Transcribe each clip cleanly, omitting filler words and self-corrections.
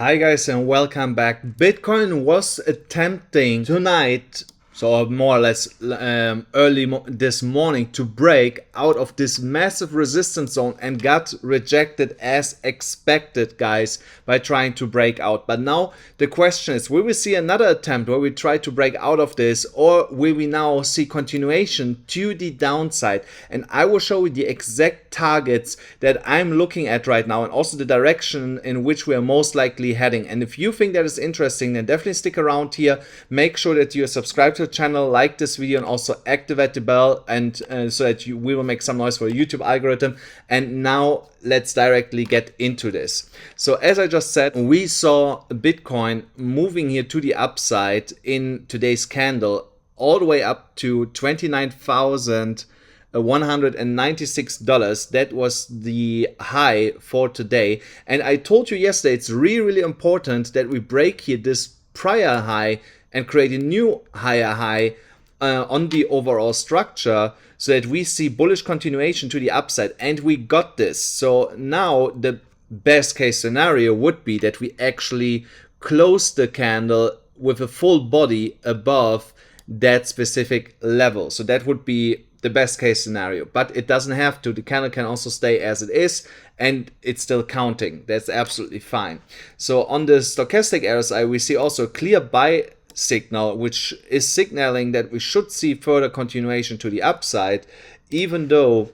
Hi guys and welcome back. Bitcoin was attempting tonight, so more or less early this morning, to break out of this massive resistance zone and got rejected as expected, guys, by trying to break out. But now the question is, will we see another attempt where we try to break out of this, or will we now see continuation to the downside? And I will show you the exact targets that I'm looking at right now and also the direction in which we are most likely heading. And if you think that is interesting, then definitely stick around here. Make sure that you subscribe to the channel, like this video, and also activate the bell, and so that we will make some noise for the YouTube algorithm. And now let's directly get into this. So as I just said, we saw Bitcoin moving here to the upside in today's candle all the way up to $29,196. That was the high for today. And I told you yesterday, it's really important that we break here this prior high and create a new higher high on the overall structure, so that we see bullish continuation to the upside. And we got this. So now the best case scenario would be that we actually close the candle with a full body above that specific level. So that would be the best case scenario, but it doesn't have to. The candle can also stay as it is and it's still counting. That's absolutely fine. So on the stochastic RSI, we see also a clear buy signal, which is signaling that we should see further continuation to the upside, even though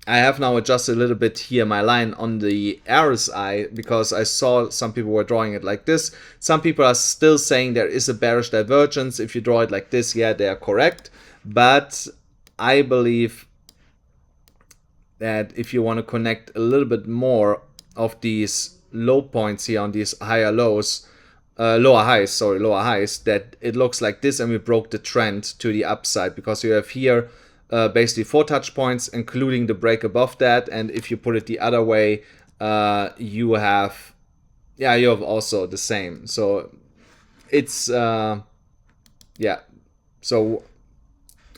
I have now adjusted a little bit here my line on the RSI, because I saw some people were drawing it like this. Some people are still saying there is a bearish divergence. If you draw it like this, yeah, they are correct. But I believe that if you want to connect a little bit more of these low points here on these higher lows, lower highs, that it looks like this, and we broke the trend to the upside, because you have here basically 4 touch points, including the break above that. And if you put it the other way, you have also the same. So it's yeah, so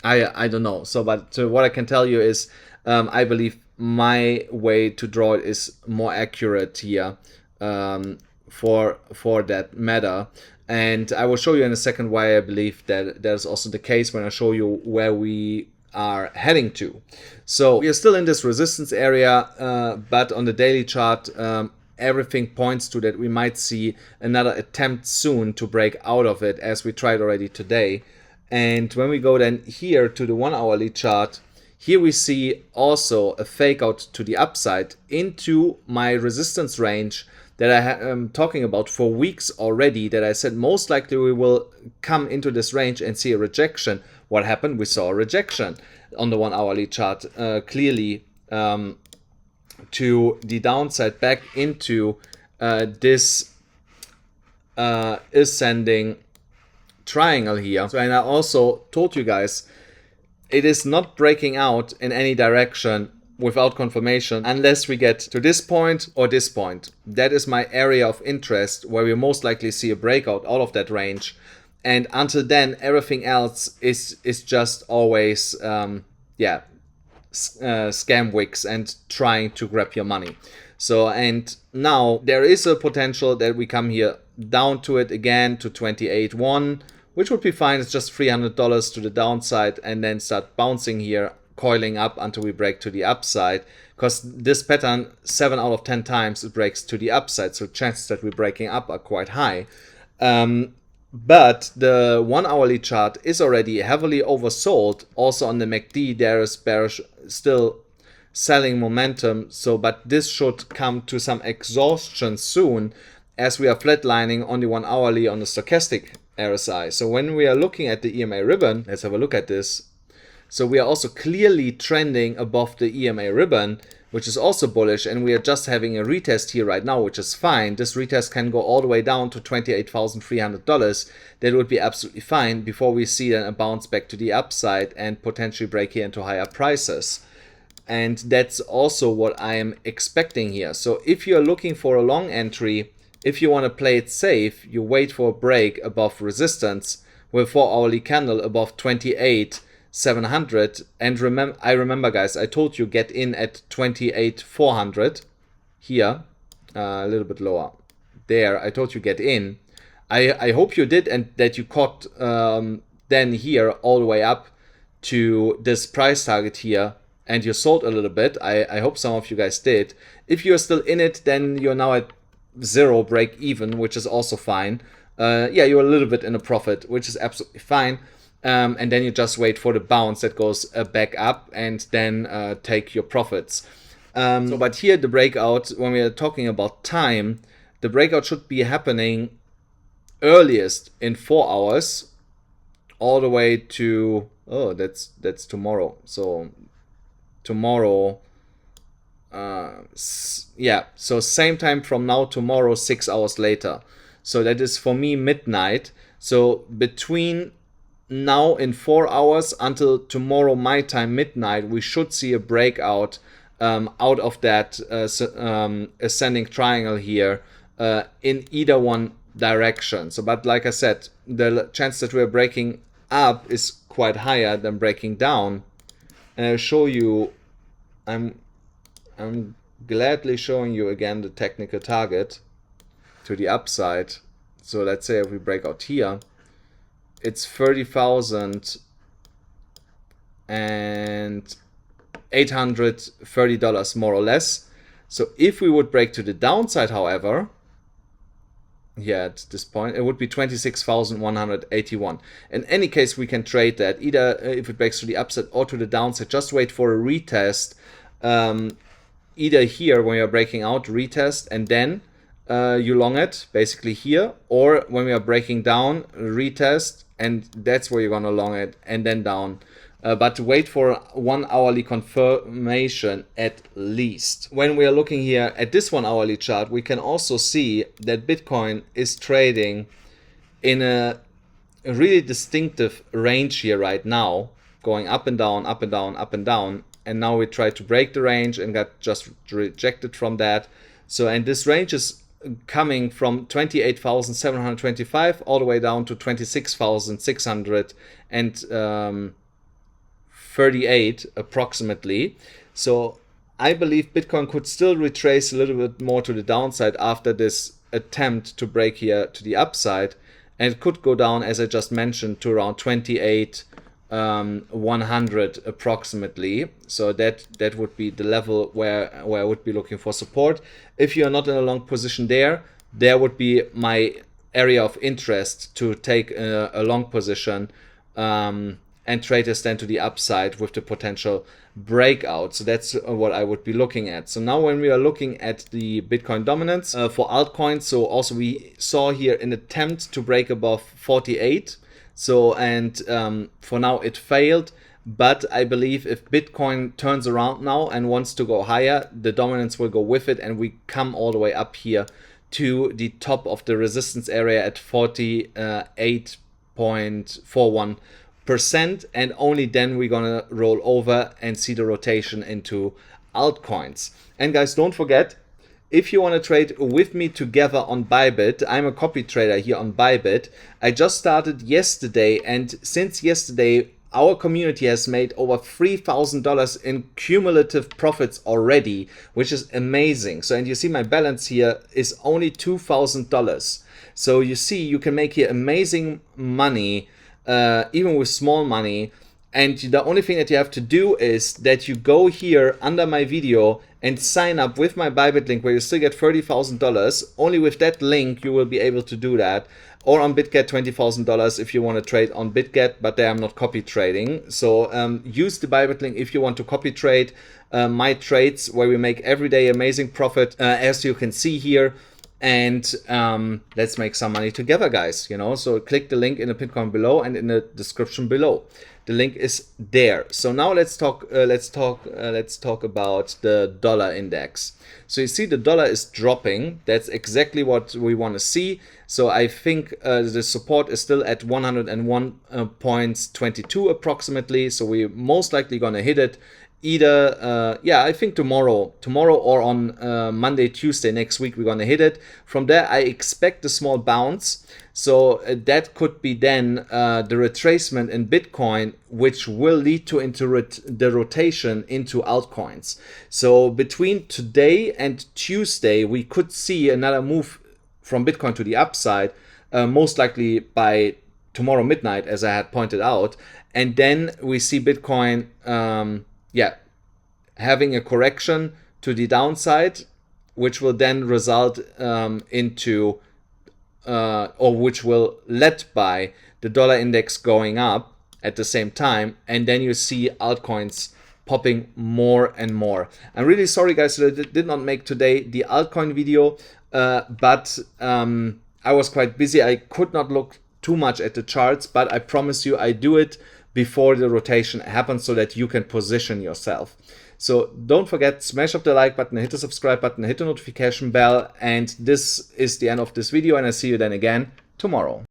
I don't know. So but what I can tell you is I believe my way to draw it is more accurate here for that matter. And I will show you in a second why I believe that is also the case when I show you where we are heading to. So we are still in this resistance area, but on the daily chart, everything points to that we might see another attempt soon to break out of it, as we tried already today. And when we go then here to the 1 hourly chart, here we see also a fake out to the upside into my resistance range that I am talking about for weeks already, that I said most likely we will come into this range and see a rejection. What happened? We saw a rejection on the 1 hourly chart, clearly to the downside, back into this ascending triangle here. So, and I also told you guys, it is not breaking out in any direction without confirmation unless we get to this point or this point. That is my area of interest, where we most likely see a breakout out of that range. And until then, everything else is just always scam wicks and trying to grab your money. So, and now there is a potential that we come here down to it again to 28.1, which would be fine. It's just $300 to the downside, and then start bouncing here, coiling up until we break to the upside, because this pattern 7 out of 10 times it breaks to the upside, so chances that we're breaking up are quite high. But the 1 hourly chart is already heavily oversold. Also on the MACD there is bearish still selling momentum, so but this should come to some exhaustion soon, as we are flatlining on the 1 hourly on the stochastic RSI. So when we are looking at the EMA ribbon, let's have a look at this. So we are also clearly trending above the EMA ribbon, which is also bullish, and we are just having a retest here right now, which is fine. This retest can go all the way down to $28,300. That would be absolutely fine before we see then a bounce back to the upside and potentially break here into higher prices. And that's also what I am expecting here. So if you're looking for a long entry, if you want to play it safe, you wait for a break above resistance with 4 hourly candle above 28,700. And I remember guys, I told you get in at 28,400 here, a little bit lower. there, I told you get in. I hope you did, and that you caught then here all the way up to this price target here, and you sold a little bit. I hope some of you guys did. If you're still in it, then you're now at 0 break even, which is also fine. Yeah, you're a little bit in a profit, which is absolutely fine. And then you just wait for the bounce that goes back up, and then take your profits. But here the breakout, when we are talking about time, the breakout should be happening earliest in 4 hours, all the way to, oh, that's tomorrow. So tomorrow, yeah, so same time from now, tomorrow, 6 hours later. So that is for me midnight. So between now in 4 hours until tomorrow my time midnight, we should see a breakout out of that ascending triangle here in either one direction. So, but like I said, the chance that we're breaking up is quite higher than breaking down. And I'll show you, I'm gladly showing you again the technical target to the upside. So let's say if we break out here, it's $30,830 more or less. So if we would break to the downside, however, yeah, at this point, it would be 26,181. In any case, we can trade that either if it breaks to the upside or to the downside. Just wait for a retest. Either here when you're breaking out, retest, and then you long it basically here, or when we are breaking down, retest, and that's where you're gonna long it, and then down. But wait for 1 hourly confirmation at least. When we are looking here at this 1 hourly chart, we can also see that Bitcoin is trading in a really distinctive range here right now, going up and down, up and down, up and down. And now we try to break the range and got just rejected from that. So, and this range is coming from 28,725 all the way down to 26,638 approximately. So I believe Bitcoin could still retrace a little bit more to the downside after this attempt to break here to the upside, and it could go down, as I just mentioned, to around 28,100 approximately. So that would be the level where I would be looking for support. If you're not in a long position there would be my area of interest to take a long position and trade this then to the upside with the potential breakout. So that's what I would be looking at. So now when we are looking at the Bitcoin dominance for altcoins, so also we saw here an attempt to break above 48. So, and for now it failed, but I believe if Bitcoin turns around now and wants to go higher, the dominance will go with it, and we come all the way up here to the top of the resistance area at 48.41%, and only then we're gonna roll over and see the rotation into altcoins. And guys, don't forget, if you want to trade with me together on BYBIT, I'm a copy trader here on BYBIT. I just started yesterday, and since yesterday, our community has made over $3,000 in cumulative profits already, which is amazing. So, and you see my balance here is only $2,000. So you see, you can make here amazing money, even with small money. And the only thing that you have to do is that you go here under my video and sign up with my BYBIT link, where you still get $30,000. Only with that link you will be able to do that. Or on Bitget, $20,000 if you want to trade on Bitget, but there I'm not copy trading. So use the BYBIT link if you want to copy trade my trades, where we make every day amazing profit, as you can see here. And let's make some money together, guys. You know, so click the link in the pinned comment below and in the description below. The link is there. So now let's talk about the dollar index. So you see the dollar is dropping. That's exactly what we want to see. So I think the support is still at 101.22 approximately. So we're most likely gonna hit it either yeah, I think tomorrow or on Monday, Tuesday next week we're gonna hit it. From there I expect a small bounce. So that could be then the retracement in Bitcoin, which will lead to the rotation into altcoins. So between today and Tuesday, we could see another move from Bitcoin to the upside, most likely by tomorrow midnight, as I had pointed out. And then we see Bitcoin, having a correction to the downside, which will then result into, or which will led by the dollar index going up at the same time. And then you see altcoins popping more and more. I'm really sorry, guys, that I did not make today the altcoin video, but I was quite busy. I could not look too much at the charts, but I promise you I do it before the rotation happens so that you can position yourself. So don't forget, smash up the like button, hit the subscribe button, hit the notification bell, and this is the end of this video, and I see you then again tomorrow.